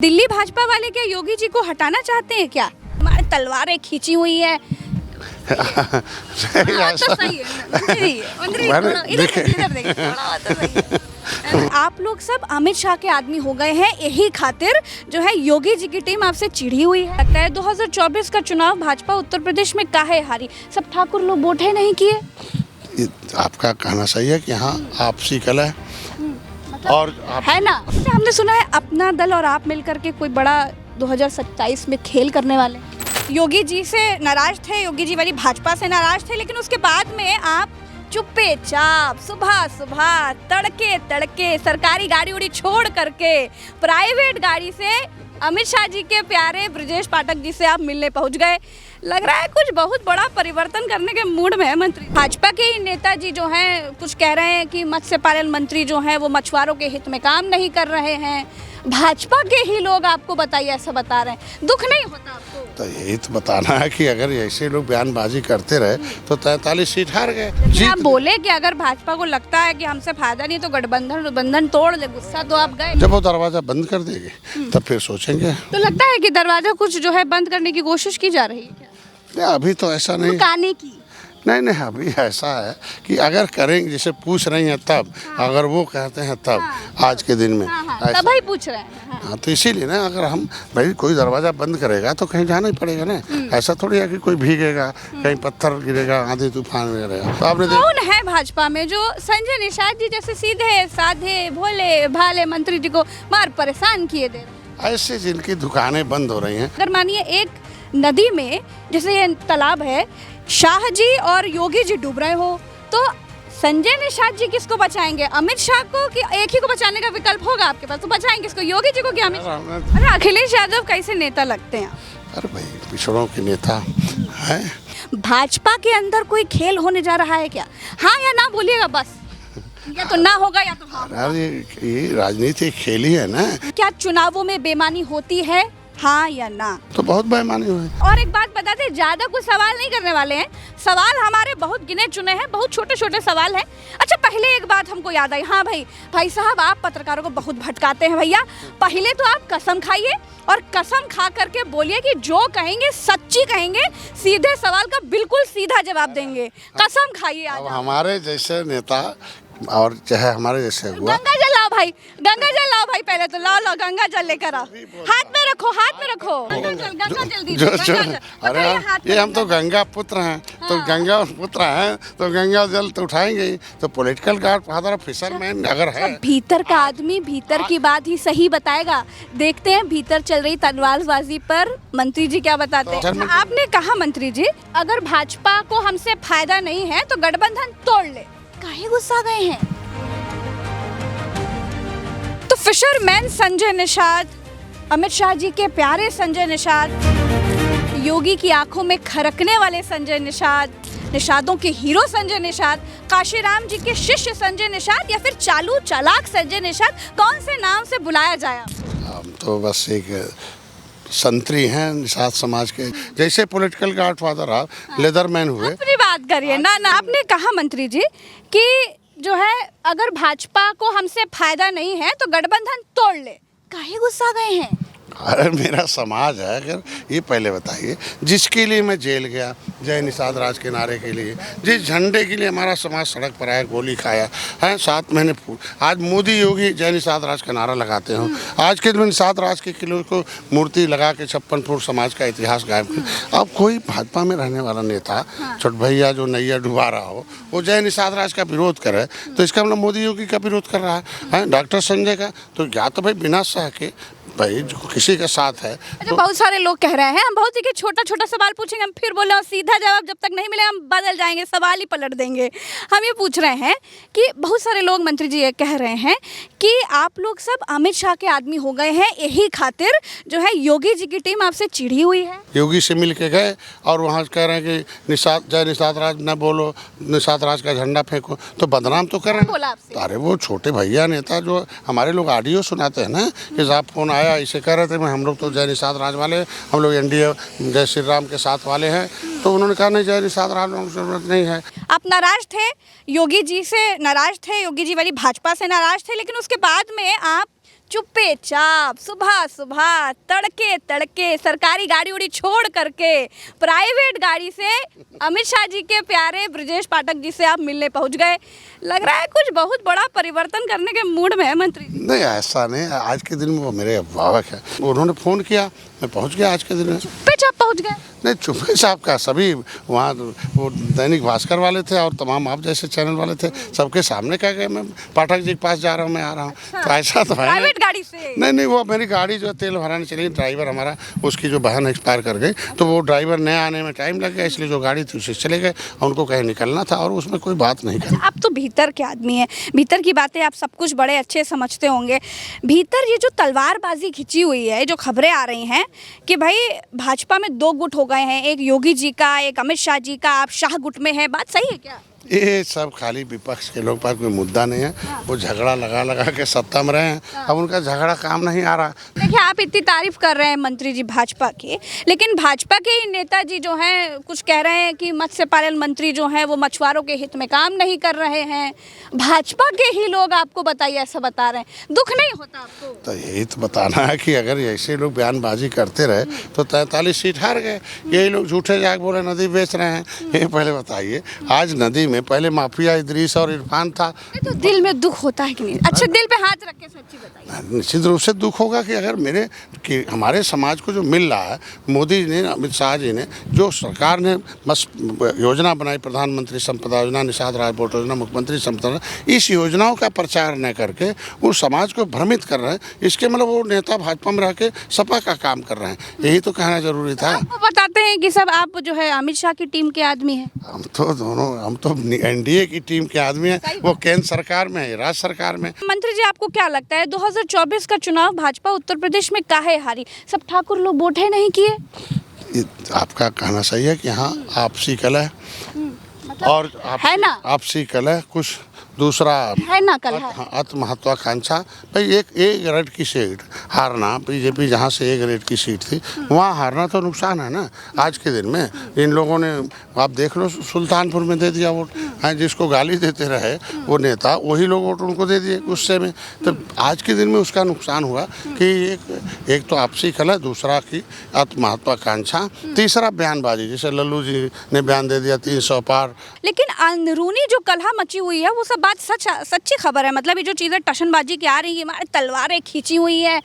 दिल्ली भाजपा वाले क्या योगी जी को हटाना चाहते हैं क्या? हमारी तलवारें खींची हुई है। तो सही है। आप लोग सब अमित शाह के आदमी हो गए हैं, यही खातिर जो है योगी जी की टीम आपसे चिढ़ी हुई है। लगता है 2024 का चुनाव भाजपा उत्तर प्रदेश में काहे हारी? सब ठाकुर लोग वोट ही नहीं किए। आपका कहना सही है कि हाँ आपसी कला है और है ना। हमने सुना है अपना दल और आप मिलकर के कोई बड़ा 2027 में खेल करने वाले। योगी जी से नाराज थे, योगी जी वाली भाजपा से नाराज थे, लेकिन उसके बाद में आप चुप्पे चाप सुबह सुबह तड़के तड़के सरकारी गाड़ी उड़ी छोड़ करके प्राइवेट गाड़ी से अमित शाह जी के प्यारे ब्रजेश पाठक जी से आप मिलने पहुंच गए। लग रहा है कुछ बहुत बड़ा परिवर्तन करने के मूड में है मंत्री। भाजपा के ही नेताजी जो हैं कुछ कह रहे हैं कि मत्स्य पालन मंत्री जो हैं वो मछुआरों के हित में काम नहीं कर रहे हैं। भाजपा के ही लोग आपको बताइए ऐसा बता रहे हैं, दुख नहीं होता आपको? तो यही तो बताना है कि अगर ऐसे लोग बयानबाजी करते रहे तो 43 सीट हार गए। आप बोले कि अगर भाजपा को लगता है कि हमसे फायदा नहीं तो गठबंधन तोड़ ले, गुस्सा तो आप गए। जब वो दरवाजा बंद कर देंगे तब फिर सोचेंगे। तो लगता है कि दरवाजा कुछ जो है बंद करने की कोशिश की जा रही है क्या? नहीं, अभी तो ऐसा नहीं रुकाने की नहीं, अभी ऐसा है कि अगर करेंगे, जैसे पूछ रही हैं तब, अगर वो कहते हैं तब, आज के दिन में तब ही पूछ रहे हैं। हाँ, तो इसीलिए ना अगर हम भाई कोई दरवाजा बंद करेगा तो कहीं जाना ही पड़ेगा ना। ऐसा थोड़ी है कि कोई भीगेगा, कहीं पत्थर गिरेगा, आंधी तूफान में रहेगा। तो आपने कौन है भाजपा में जो संजय निषाद जी जैसे सीधे साधे भोले भाले मंत्री जी को मार परेशान किए दे रहे? ऐसे जिनकी दुकानें बंद हो रही हैं। अगर मानिए एक नदी में जैसे ये तालाब है, शाह जी और योगी जी डूब रहे हो, तो संजय निषाद जी किसको बचाएंगे? अमित शाह को कि एक ही को बचाने का विकल्प होगा आपके पास? तो बचाएंगे किसको, योगी जी को कि अमित शाह? अरे अखिलेश यादव कैसे नेता लगते हैं? अरे भाई पिछड़ों के नेता हैं। भाजपा के अंदर कोई खेल होने जा रहा है क्या? हाँ या ना बोलिएगा बस, या तो ना होगा या तो हाँ। अरे ये राजनीति खेल ही है ना। क्या चुनावों में बेईमानी होती है, हाँ या ना? तो बहुत बेईमानी हुई। और एक बात बता दें, ज्यादा कुछ सवाल नहीं करने वाले हैं, सवाल हमारे बहुत गिने चुने हैं, बहुत छोटे छोटे सवाल हैं। अच्छा पहले एक बात हमको याद आई। हाँ भाई साहब आप पत्रकारों को बहुत भटकाते हैं भैया। पहले तो आप कसम खाइए और कसम खा करके बोलिए कि जो कहेंगे सच्ची कहेंगे, सीधे सवाल का बिल्कुल सीधा जवाब देंगे। कसम खाइए। अब हमारे जैसे नेता और चाहे हमारे जैसे हुआ। गंगा जल लाओ भाई, गंगा जल लाओ भाई, पहले तो लाओ गंगा जल लेकर आओ। हाथ में रखो, हाथ में रखो। गंगा जल दीजिए। अरे ये हम तो गंगा पुत्र हैं, तो गंगा पुत्र हैं तो गंगा जल तो उठाएंगे ही। तो पॉलिटिकल गार्ड फादर फिशरमैन अगर है, भीतर का आदमी भीतर की बात ही सही बताएगा। देखते हैं भीतर चल रही तलवारबाजी पर मंत्री जी क्या बताते हैं। आपने कहा मंत्री जी अगर भाजपा को हमसे फायदा नहीं है तो गठबंधन तोड़ ले, काहे गुस्सा गए हैं? तो फिशरमैन संजय निषाद, अमित शाह जी के प्यारे संजय निषाद, योगी की आंखों में खरकने वाले संजय निषाद, निषादों के हीरो संजय निषाद, काशीराम जी के शिष्य संजय निषाद, या फिर चालू चालाक संजय निषाद, कौन से नाम से बुलाया जाए? हम तो बस एक संतरी हैं निषाद समाज के, जैसे पॉलिटिकल गार्ड फादर आप लेदरमैन हुए। अपनी बात करिए ना। आपने कहा मंत्री जी कि जो है अगर भाजपा को हमसे फायदा नहीं है तो गठबंधन तोड़ ले, काहे गुस्सा गए हैं? अरे मेरा समाज है। अगर ये पहले बताइए, जिसके लिए मैं जेल गया जय निषाद राज के नारे के लिए, जिस झंडे के लिए हमारा समाज सड़क पर आया, गोली खाया है, 7 महीने आज मोदी योगी जय निषाद राज का नारा लगाते हो। आज के दिन निषाद राज के किलो को मूर्ति लगा के 56 फुट समाज का इतिहास गायब किया। अब कोई भाजपा में रहने वाला नेता छोट भैया जो नैया डुबा रहा हो वो जय निषाद राज का विरोध करे तो इसका मतलब मोदी योगी का विरोध कर रहा है डॉक्टर संजय का। तो या तो भाई बिना सह के भाई जो किसी के साथ है। अच्छा, बहुत सारे लोग कह रहे हैं हम बहुत ही छोटा छोटा सवाल पूछेंगे, हम फिर बोले सीधा जवाब जब तक नहीं मिले हम बदल जाएंगे, सवाल ही पलट देंगे। हम ये पूछ रहे हैं कि बहुत सारे लोग मंत्री जी ये कह रहे हैं कि आप लोग सब अमित शाह के आदमी हो गए हैं, यही खातिर जो है योगी जी की टीम आपसे चिढ़ी हुई है। योगी से मिल के गए और वहाँ कह रहे हैं कि जय निषाद राज न बोलो, निषाद राज का झंडा फेंको, तो बदनाम तो कर रहे हैं। अरे वो छोटे भैया नेता जो हमारे लोग ऑडियो सुनाते हैं ना कि साहब फोन आया इसे कह रहे थे हम लोग तो जय निषाद राज वाले, हम लोग एनडीए जय श्री राम के साथ वाले हैं, तो उन्होंने कहा नहीं जय निषाद राज की जरूरत नहीं है। आप नाराज थे, योगी जी से नाराज थे, योगी जी वाली भाजपा से नाराज थे, लेकिन उसके बाद में आप चुप्पे चाप सुबह सुबह तड़के तड़के सरकारी गाड़ी उड़ी छोड़ करके प्राइवेट गाड़ी से अमित शाह जी के प्यारे ब्रजेश पाठक जी से आप मिलने पहुंच गए। लग रहा है कुछ बहुत बड़ा परिवर्तन करने के मूड में है मंत्री जी। नहीं, ऐसा नहीं। आज के दिन में वो मेरे अभिभावक हैं, उन्होंने फ़ोन किया, मैं पहुंच गया आज के दिन में। चुप्पे चाप पहुंच गए? नहीं, चुप्पे साहब का सभी वहाँ वो दैनिक भास्कर वाले थे और तमाम आप जैसे चैनल वाले थे, सबके सामने कह गए मैं पाठक जी के पास जा रहा हूँ, मैं आ रहा हूँ। तो ऐसा तो है प्राइवेट गाड़ी से? नहीं, वो मेरी गाड़ी जो तेल भराने चली, ड्राइवर हमारा उसकी जो बहन एक्सपायर कर गई, तो वो ड्राइवर नए आने में टाइम लग गया, इसलिए जो गाड़ी थी उसे चले गए, उनको कहीं निकलना था और उसमें कोई बात नहीं करनी। आप तो भीतर के आदमी हैं, भीतर की बातें आप सब कुछ बड़े अच्छे समझते होंगे। भीतर ये जो तलवारबाजी खिंची हुई है, जो खबरें आ रही हैं कि भाई भाजपा में दो गुट हो गए हैं, एक योगी जी का, एक अमित शाह जी का, आप शाह गुट में है, बात सही है क्या? ये सब खाली विपक्ष के लोग पास कोई मुद्दा नहीं है, वो झगड़ा लगा के सत्ता में रहे हैं, अब उनका झगड़ा काम नहीं आ रहा। देखिए, आप इतनी तारीफ कर रहे हैं मंत्री जी भाजपा की, लेकिन भाजपा के ही नेताजी जो हैं कुछ कह रहे हैं कि मत्स्य पालन मंत्री जो हैं वो मछुआरों के हित में काम नहीं कर रहे हैं। भाजपा के ही लोग आपको बताइए ऐसा बता रहे हैं, दुख नहीं होता आपको? तो यही तो बताना है कि अगर ऐसे लोग बयानबाजी करते रहे तो 43 सीट हार गए। यही लोग झूठे जाग बोले नदी बेच रहे हैं। ये पहले बताइए, आज नदी में पहले माफिया इदरीस और इरफान था। तो दिल में दुख होता है कि नहीं? अच्छा, दिल पे हाथ रख के सच्ची बताइए। निश्चित रूप से दुख होगा कि अगर हमारे समाज को जो मिल रहा है, मोदी ने, अमित शाह जी ने, जो सरकार ने योजना बनाई, प्रधानमंत्री संपदा योजना, निषाद राजपोर्ट योजना, मुख्यमंत्री संपदा, इस योजनाओं का प्रचार न करके उस समाज को भ्रमित कर रहे हैं। इसके मतलब वो नेता भाजपा में रह के सपा का काम कर रहे हैं, यही तो कहना जरूरी था। आपको बताते हैं कि सब आप जो है अमित शाह की टीम के आदमी हैं। हम तो एनडीए की टीम के आदमी हैं, वो केंद्र सरकार में है, राज्य सरकार में। मंत्री जी, आपको क्या लगता है 2024 का चुनाव भाजपा उत्तर प्रदेश में काहे हारी? सब ठाकुर लोग वोट ही नहीं किए? आपका कहना सही है कि हाँ, आपसी कलह और है ना, आपसी कलह, कुछ दूसरा है ना कल है। अत महत्वाकांक्षा। भाई एक ग्रेड की सीट हारना, बीजेपी जहाँ से एक ग्रेड की सीट थी वहाँ हारना तो नुकसान है ना। आज के दिन में इन लोगों ने, आप देख लो, सुल्तानपुर में दे दिया वोट, जिसको गाली देते रहे वो नेता, वही लोग वोट उनको दे दिए गुस्से में। तो आज के दिन में उसका नुकसान हुआ कि एक तो आपसी कलह, दूसरा की अत महत्वाकांक्षा, तीसरा बयानबाजी, जैसे लल्लू जी ने बयान दे दिया 300 पार। लेकिन अंदरूनी जो कलह मची हुई है वो सब बात सच्ची खबर है। मतलब ये जो चीजें टशनबाजी की आ रही है, हमारी तलवारें खींची हुई है,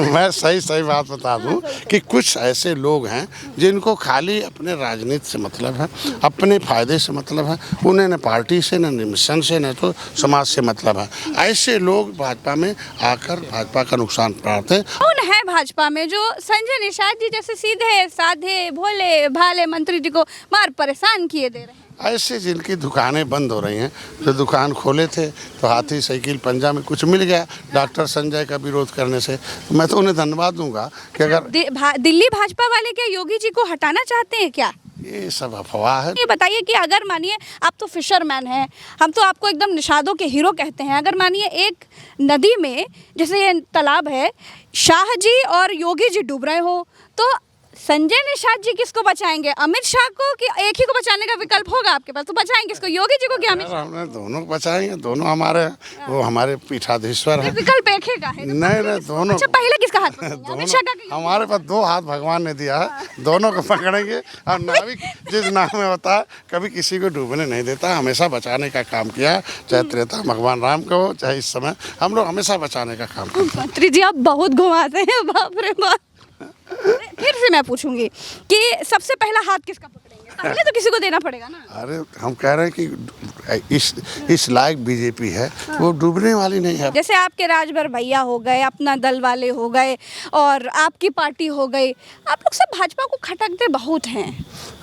मैं सही बात बता दूं कि कुछ ऐसे लोग हैं जिनको खाली अपने राजनीति से मतलब है, अपने फायदे से मतलब है, उन्हें न पार्टी से, न मिशन से, न तो समाज से मतलब है। ऐसे लोग भाजपा में आकर भाजपा का नुकसान पहुंचाते हैं। कौन है भाजपा में जो संजय निषाद जी जैसे सीधे साधे भोले भाले मंत्री जी को मार परेशान किए दे रहे हैं? ऐसे जिनकी दुकानें बंद हो रही हैं, जो दुकान खोले थे तो हाथी साइकिल पंजा में कुछ मिल गया डॉक्टर संजय का विरोध करने से, तो मैं तो उन्हें धन्यवाद दूंगा कि अगर दिल्ली भाजपा वाले क्या योगी जी को हटाना चाहते हैं क्या? ये सब अफवाह है। ये बताइए कि अगर मानिए आप तो फिशरमैन हैं, हम तो आपको एकदम निषादों के हीरो कहते हैं, अगर मानिए एक नदी में जैसे ये तालाब है, शाह जी और योगी जी डूब रहे हो, तो संजय निषाद जी किसको बचाएंगे? अमित शाह को कि एक ही को बचाने का विकल्प होगा आपके पास? तो बचाएंगे किसको, योगी जी को कि अमित शाह? हमने दोनों को बचाएंगे, दोनों हमारे वो हमारे पीठाधीश्वर हैं। विकल्प एक ही का है? नहीं, दोनों। अच्छा, पहले किसका हाथ पकड़ेंगे? अमित शाह का कि हमारे पास 2 हाथ भगवान ने दिया है, दोनों को पकड़ेंगे। और नाविक जिस नाव में होता है कभी किसी को डूबने नहीं देता, हमेशा बचाने का काम किया, चाहे त्रेता भगवान राम का हो, चाहे इस समय हम लोग हमेशा बचाने का काम करते हैं। मंत्री जी, आप बहुत घुमाते हैं, बाप रे बाप। फिर से मैं पूछूंगी कि सबसे पहला हाथ किसका पकड़ेंगे? पहले तो किसी को देना पड़ेगा ना। अरे हम कह रहे हैं कि इस लायक बीजेपी है, वो डूबने वाली नहीं है। जैसे आपके राजभर भैया हो गए, अपना दल वाले हो गए और आपकी पार्टी हो गई, आप लोग सब भाजपा को खटकते बहुत हैं।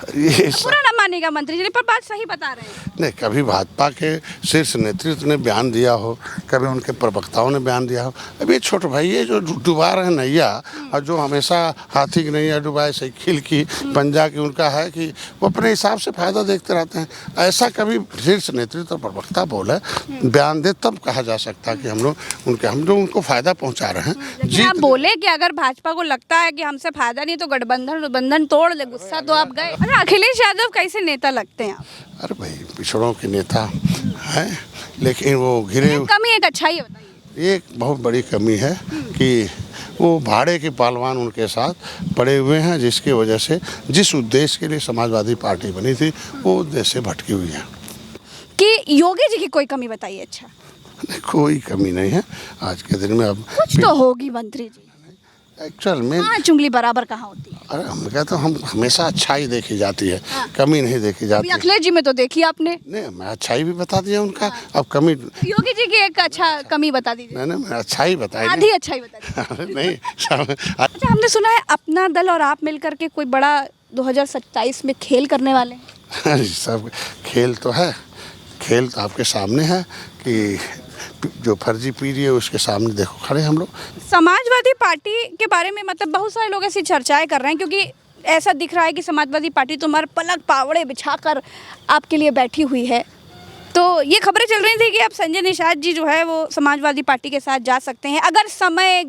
ये पूरा ना मानेगा मंत्री जी, पर बात सही बता रहे हैं। नहीं, कभी भाजपा के शीर्ष नेतृत्व ने बयान दिया हो, कभी उनके प्रवक्ताओं ने बयान दिया हो। अभी ये छोटे भाई ये जो डुबा रहे हैं नैया, और जो हमेशा हाथी की नैया डुबाए साइकिल की पंजा की, उनका है कि वो वो अपने हिसाब से फायदा देखते रहते हैं। ऐसा कभी शीर्ष नेतृत्व और प्रवक्ता बोले, बयान दे, तब कहा जा सकता है कि हम लोग उनको फायदा पहुंचा रहे हैं। जी आप बोले कि अगर भाजपा को लगता है कि हमसे फायदा नहीं तो गठबंधन तोड़ ले, गुस्सा तो आप गए। अरे अखिलेश यादव कैसे नेता लगते हैं आप? अरे भाई, पिछड़ों के नेता हैं, लेकिन वो घिरे। कमी एक अच्छाई है, बताइए। एक बहुत बड़ी कमी है कि वो भाड़े के पहलवान उनके साथ पड़े हुए हैं, जिसकी वजह से जिस उद्देश्य के लिए समाजवादी पार्टी बनी थी वो उद्देश्य से भटकी हुई है। कि योगी जी की कोई कमी बताइए। अच्छा, कोई कमी नहीं है आज के दिन में। अब कुछ तो होगी मंत्री जी, एक्चुअल में चुंगली बराबर कहाँ होती है? अरे हम कहते हैं, हम हमेशा अच्छाई देखी जाती है, कमी नहीं देखी जाती। अखिलेश जी में तो देखी आपने। नहीं, मैं अच्छाई भी बता दिया उनका। अब कमी योगी जी की एक अच्छा कमी बता दीजिए। नहीं, मैं अच्छाई बताई। आधी अच्छाई बता दीजिए। नहीं अच्छा, हमने सुना है अपना दल और आप मिलकर के कोई बड़ा 2027 में खेल करने वाले हैं। सब खेल तो है, खेल तो आपके सामने है कि जो फर्जी पीढ़ी है उसके सामने देखो खड़े हम लोग। समाजवादी पार्टी के बारे में मतलब बहुत सारे लोग ऐसी चर्चाएं कर रहे हैं, क्योंकि ऐसा दिख रहा है कि समाजवादी पार्टी तुम्हारे पलक पावड़े बिछाकर आपके लिए बैठी हुई है। तो ये खबरें चल रही थी कि अब संजय निषाद जी जो है वो समाजवादी पार्टी के साथ जा सकते हैं, अगर समय,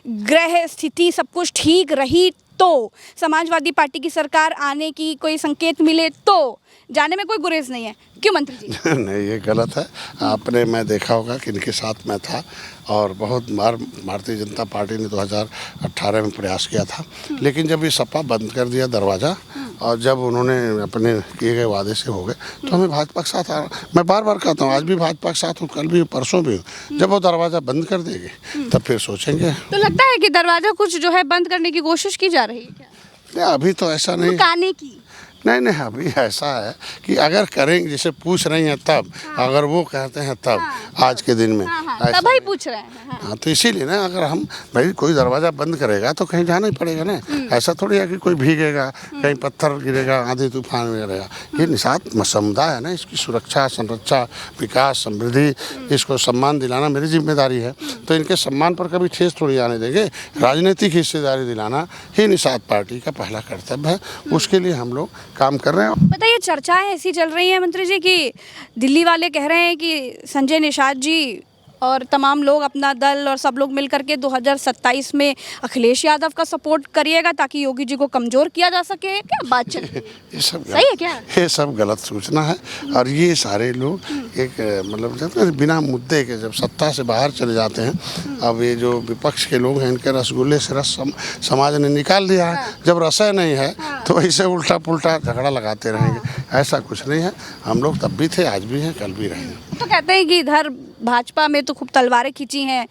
ग्रह स्थिति सब कुछ ठीक रही तो, समाजवादी पार्टी की सरकार आने की कोई संकेत मिले तो जाने में कोई गुरेज नहीं है। क्यों मंत्री जी? नहीं, ये गलत है। आपने, मैं देखा होगा कि इनके साथ मैं था और बहुत बार भारतीय जनता पार्टी ने 2018 में प्रयास किया था, लेकिन जब ये सपा बंद कर दिया दरवाज़ा और जब उन्होंने अपने किए गए वादे से हो गए तो हमें भाजपा के साथ मैं बार बार कहता हूँ, आज भी भाजपा के साथ हूँ, कल भी, परसों भी हूँ। जब वो दरवाज़ा बंद कर देंगे तब फिर सोचेंगे। तो लगता है कि दरवाज़ा कुछ जो है बंद करने की कोशिश की जा रही है क्या? नहीं, अभी तो ऐसा नहीं। रुकाने की? नहीं, अभी ऐसा है कि अगर करेंगे, जैसे पूछ रही हैं तब, अगर वो कहते हैं तब, आज के दिन में तब ही पूछ रहे हैं। हाँ, तो इसीलिए ना, अगर हम भाई कोई दरवाज़ा बंद करेगा तो कहीं जाना ही पड़ेगा ना। ऐसा थोड़ी है कि कोई भीगेगा, कहीं पत्थर गिरेगा, आंधी तूफान में गिरेगा। ये निषाद समुदाय है ना, इसकी सुरक्षा, संरक्षा, विकास, समृद्धि, इसको सम्मान दिलाना मेरी जिम्मेदारी है। तो इनके सम्मान पर कभी ठेस थोड़ी आने देंगे। राजनीतिक हिस्सेदारी दिलाना ही निषाद पार्टी का पहला कर्तव्य है, उसके लिए हम लोग काम कर रहे हैं। बताइए, चर्चाएं ऐसी चल रही हैं मंत्री जी कि दिल्ली वाले कह रहे हैं कि संजय निषाद जी और तमाम लोग, अपना दल और सब लोग मिलकर के 2027 में अखिलेश यादव का सपोर्ट करिएगा ताकि योगी जी को कमज़ोर किया जा सके। क्या बात चल रही है? ये सब सही है क्या? ये सब गलत सूचना है। और ये सारे लोग एक मतलब बिना मुद्दे के जब सत्ता से बाहर चले जाते हैं, अब ये जो विपक्ष के लोग हैं, इनके रसगुल्ले से रस समाज ने निकाल दिया है। जब रस नहीं है तो ऐसे उल्टा पुल्टा झगड़ा लगाते रहेंगे। ऐसा कुछ नहीं है। हम लोग तब भी थे, आज भी हैं, कल भी रहेंगे। तो कहते हैं कि इधर भाजपा में तो खूब तलवारें खींची हैं,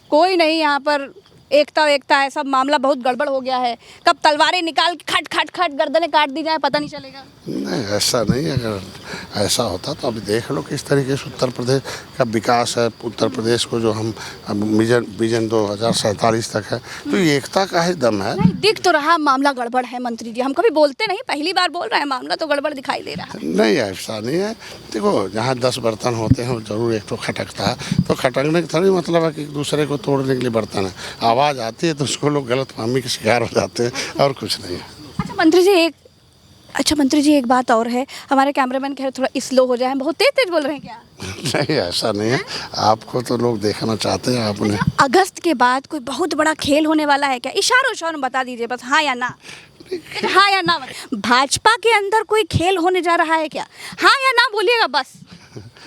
कोई नहीं यहाँ पर एकता है, सब मामला बहुत गड़बड़ हो गया है, कब तलवारें निकाल के खट खट खट गर्दनें काट दी जाए पता नहीं चलेगा। नहीं, ऐसा नहीं। अगर ऐसा होता तो अभी देख लो किस तरीके से उत्तर प्रदेश का विकास है। उत्तर प्रदेश को जो हम विजन 2047 तक है, तो ये एकता का ही दम है। नहीं, दिख तो रहा मामला गड़बड़ है मंत्री जी, हम कभी बोलते नहीं, पहली बार बोल रहे हैं, मामला तो गड़बड़ दिखाई दे रहा है। नहीं, ऐसा नहीं है। देखो, जहाँ 10 बर्तन होते हैं जरूर एक तो खटकता है, तो खटकने का थोड़ी मतलब है कि एक दूसरे को तोड़ने के लिए बर्तन है। आवाज़ आती है तो उसको लोग गलतफहमी के शिकार हो जाते हैं, और कुछ नहीं है। अच्छा मंत्री जी, एक बात और है, हमारे कैमरामैन कह रहे थोड़ा स्लो हो जाए, हम बहुत तेज तेज बोल रहे हैं क्या? नहीं, ऐसा नहीं है। आपको तो लोग देखना चाहते हैं। आपने अगस्त के बाद कोई बहुत बड़ा खेल होने वाला है क्या? इशारों में बता दीजिए बस, हाँ या ना। हाँ या ना। भाजपा के अंदर कोई खेल होने जा रहा है क्या? हाँ या ना बोलिएगा बस,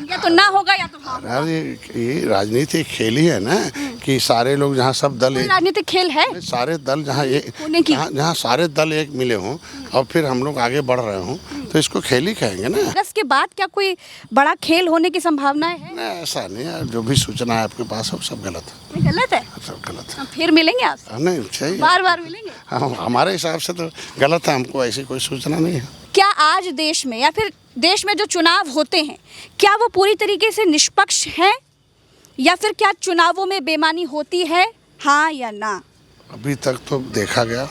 या तो ना होगा या तो हाँ। अरे ये राजनीतिक खेल ही है ना, कि सारे लोग जहाँ सब दल राजनीतिक खेल है, सारे दल जहाँ सारे दल एक मिले हों और फिर हम लोग आगे बढ़ रहे हों, तो इसको खेल ही कहेंगे ना। अगस्त के बाद क्या कोई बड़ा खेल होने की संभावनाएं है? नहीं, ऐसा नहीं है। जो भी सूचना है आपके पास है सब गलत है। गलत है? सब गलत है। फिर मिलेंगे आपसे? नहीं, चाहिए बार मिलेंगे। हमारे हिसाब से तो गलत है। हमको ऐसी कोई सूचना नहीं है। क्या आज देश में या फिर देश में जो चुनाव होते हैं, क्या वो पूरी तरीके से निष्पक्ष हैं, या फिर क्या चुनावों में बेईमानी होती है? हाँ या ना? अभी तक तो देखा गया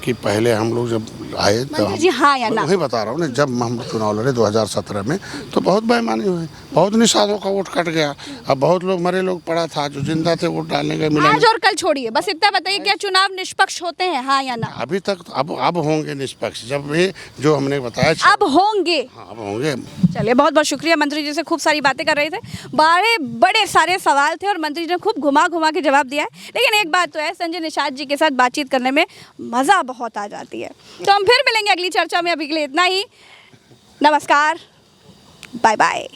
कि पहले हम लोग जब आए तो जी हाँ या ना? वही बता रहा हूँ ना, जब हम चुनाव लड़े 2017 में तो बहुत बेईमानी हुई। बहुत निषादों का वोट कट गया। अब बहुत लोग मरे लोग पड़ा था, जो जिंदा थे वोट डालने का मिला आज और कल छोड़िए, बस इतना बताइए क्या चुनाव निष्पक्ष होते हैं, हाँ या ना? अभी तक। अब होंगे निष्पक्ष, जब भी जो हमने बताया। अब होंगे। हाँ, अब होंगे। चलिए, बहुत बहुत शुक्रिया। मंत्री जी से खूब सारी बातें कर रहे थे, बड़े सारे सवाल थे और मंत्री जी ने खूब घुमा घुमा के जवाब दिया है। लेकिन एक बात तो है, संजय निषाद जी के साथ बातचीत करने में मज़ा बहुत आ जाती है। तो हम फिर मिलेंगे अगली चर्चा में, अभी के लिए इतना ही। नमस्कार, बाय बाय।